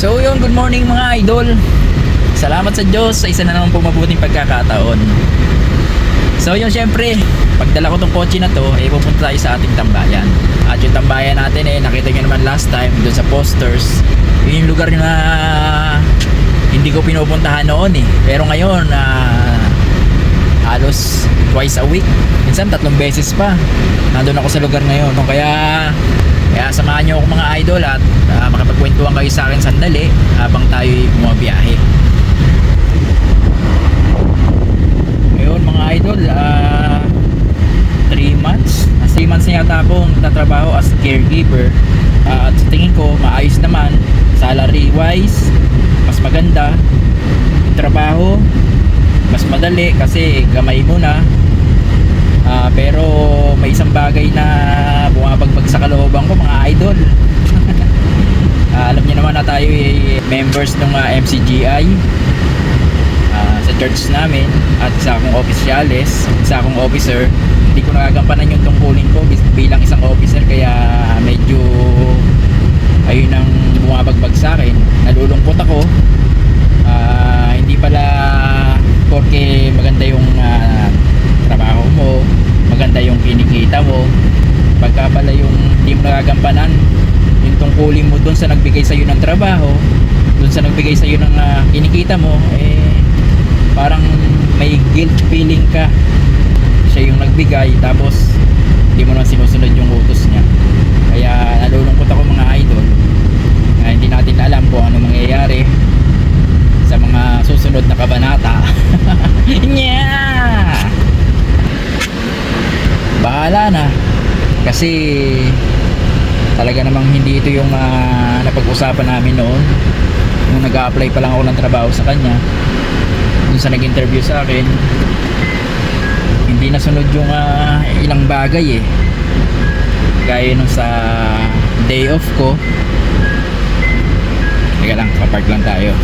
So yun, good morning mga idol. Salamat sa Diyos sa isa na naman pong mabuting pagkakataon. So yun, syempre pagdala ko tong kotse na to, pupunta tayo sa ating tambayan. At yung tambayan natin nakita nyo naman last time doon sa posters. Yun yung lugar na hindi ko pinupuntahan noon pero ngayon halos twice a week, minsan 3 beses pa nandun ako sa lugar ngayon. Kaya samahan nyo ako mga idol at makapagkwentuhan kayo sa akin sandali habang tayo bumabiyahe. Ngayon mga idol, 3 months na yata akong tatrabaho as caregiver, at sa tingin ko maayos naman, salary wise mas maganda, yung trabaho mas madali kasi gamay mo na. Pero may isang bagay na bumabagbag sa kalooban ko mga idol. Alam niyo naman na tayo members ng MCGI sa church namin, at isa akong opisyales, isa akong officer. Hindi ko nagagampanan yung tungkulin ko bilang isang officer, kaya medyo ayun ang bumabagbag sa akin. Nalulungkot ako. Hindi pala porque maganda yung trabaho mo, maganda yung kinikita mo, pagka pala yung hindi mo nagagampanan yung tungkulin mo dun sa nagbigay sa'yo ng trabaho, dun sa nagbigay sa'yo ng kinikita mo, parang may guilt feeling ka. Siya yung nagbigay tapos hindi mo naman sinusunod yung utos niya. Kaya nalulungkot ako mga idol. Hindi natin alam kung ano mangyayari sa mga susunod na kabanata. Yeah! Bahala na, kasi talaga namang hindi ito yung napag-usapan namin noon nung nag-a-apply pa lang ako ng trabaho sa kanya. Dun sa nag-interview sa akin, hindi nasunod yung ilang bagay gaya nung sa day off ko. Teka lang, papark lang tayo.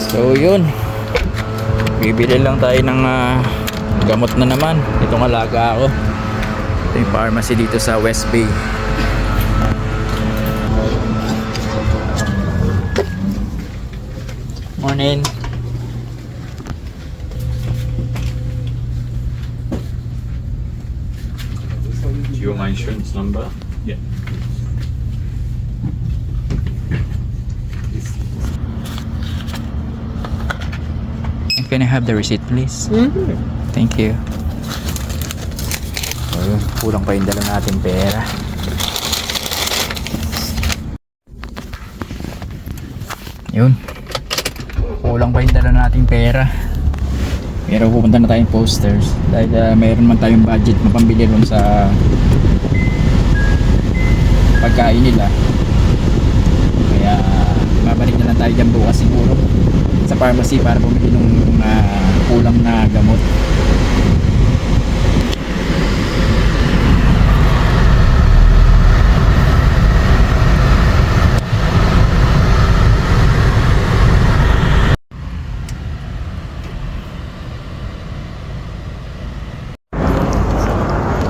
So yun, bibili lang tayo ng gamot na naman. Itong alaga ako. Ito yung pharmacy dito sa West Bay. Morning. Do you want my insurance number? Yeah. Can I have the receipt please? Mm-hmm. Thank you. Ayun, kulang pa yung dala natin pera. Yun, kulang pa yung dala nating pera. Pero pupunta na tayong posters dahil mayroon man tayong budget mapambili ron sa pagkain nila. Kaya babalik na lang tayo dyan bukas siguro sa pharmacy para bumili ng kulang na gamot.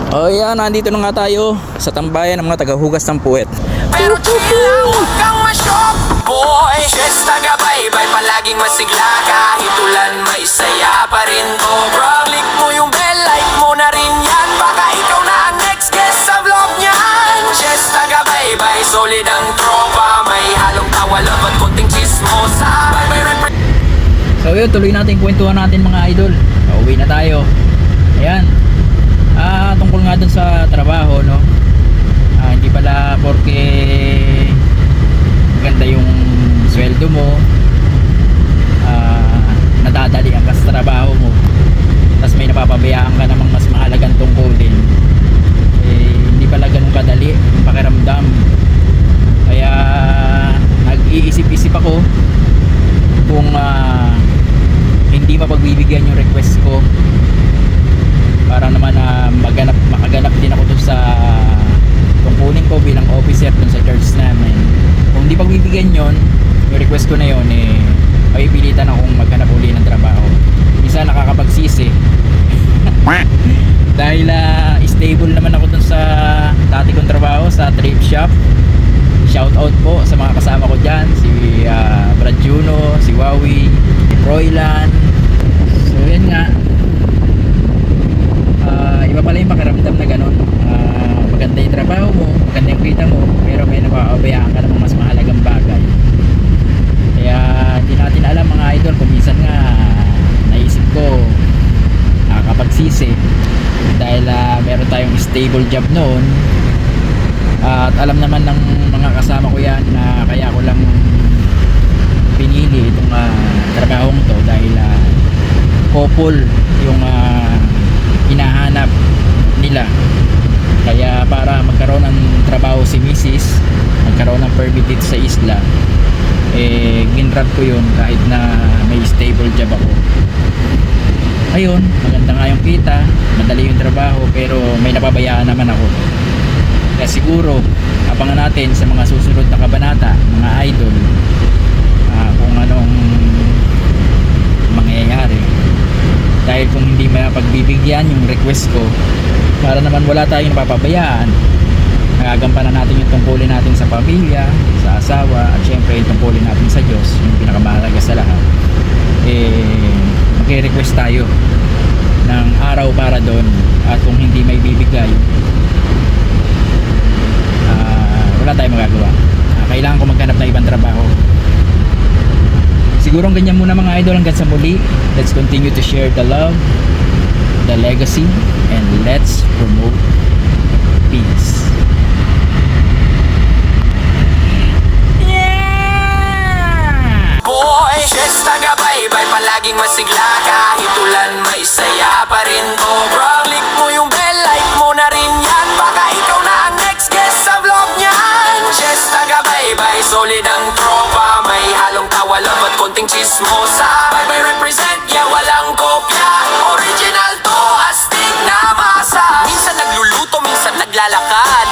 Oh yan, nandito na nga tayo sa tambayan ng mga tagahugas ng puwet. Pero chill, huwag kang ma-shock, boy. Fiesta gabay-bay, palaging masigla. Kahit ulan, may saya pa rin to, bro. Click mo yung bell, like mo na rin yan. Baka ikaw na ang next guest sa vlog niyan. Fiesta gabay-bay, solid ang tropa. May halong tawa, love at kunting chismosa. So yun, tuloy natin kwentuhan natin mga idol. Pauwi na tayo. Ayan. Tungkol nga dun sa trabaho, no? Hindi pala porque maganda yung sweldo mo, nadadalian ka sa trabaho mo, tapos may napapabayaan ka namang mas mahalagang tungkulin. Hindi pala ganun kadali yung pakiramdam. Kaya nag-iisip-isip ako kung hindi mapagbibigyan yung request ko, para naman makaganap din ako dun sa tungkulin ko bilang officer dun sa church namin. Kung hindi pagbibigyan yon, yung request ko na yon, mapipilitan akong maghanap uli ng trabaho. Isa nakakapagsisi dahil stable naman ako dun sa dati kong trabaho sa shop. Shout out po sa mga kasama ko dyan, si Brad Juno, si Wawi, si Froilan. So yan nga, iba pala yung pakiramdam na ganun. Maganda yung trabaho mo, maganda yung kita mo, pero may napapabayaan ka ng mas mahalagang bagay. Kaya hindi natin alam mga idol, kung minsan nga naisip ko nakapagsisi dahil meron tayong stable job noon. At alam naman ng mga kasama ko yan na kaya ko lang pinili itong trabahong to dahil couple yung hinahanap nila. Kaya para magkaroon ng trabaho si Mrs., magkaroon ng permit dito sa isla, ginrab ko yun kahit na may stable job ako. Ayun, maganda nga yung kita, madali yung trabaho, pero may napabayaan naman ako. Kaya siguro abangan natin sa mga susunod na kabanata, mga idol, kung anong mangyayari. Dahil kung hindi mapagbibigyan yung request ko, para naman wala tayong napapabayaan, nagagampanan natin yung tungkulin natin sa pamilya, sa asawa, at syempre yung tungkulin natin sa Diyos, yung pinakamahalaga sa lahat. Mag-request tayo ng araw para doon, at kung hindi may bibigay, wala tayong magagawa. Kailangan ko maghanap ng ibang trabaho. Siguro ganyan muna mga idol, hanggang sa muli. Let's continue to share the love, the legacy, and let's promote peace. Boy, Fiesta gabay-bay, palaging masigla. Kahit ulan, may saya pa rin to, bro. Click mo yung bell, like mo na rin yan. Baka ikaw na ang next guest sa vlog niyan. Fiesta gabay-bay, solid ang tropa. May halong tawa, love at konting chismosa. Bye-bye represent, yeah, walang kopya. Original to, astig na masa. Minsan nagluluto, minsan naglalakad.